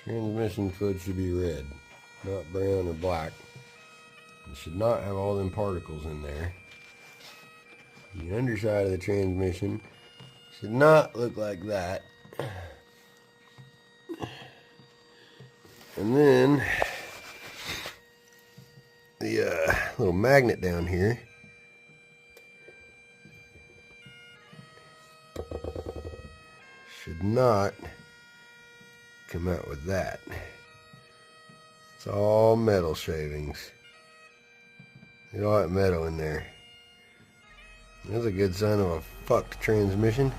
Transmission fluid should be red, not brown or black. It should not have all them particles in there. The underside of the transmission should not look like that. And then the little magnet down here should not come out with that. It's all metal shavings. There's all that metal in there. That's a good sign of a fucked transmission.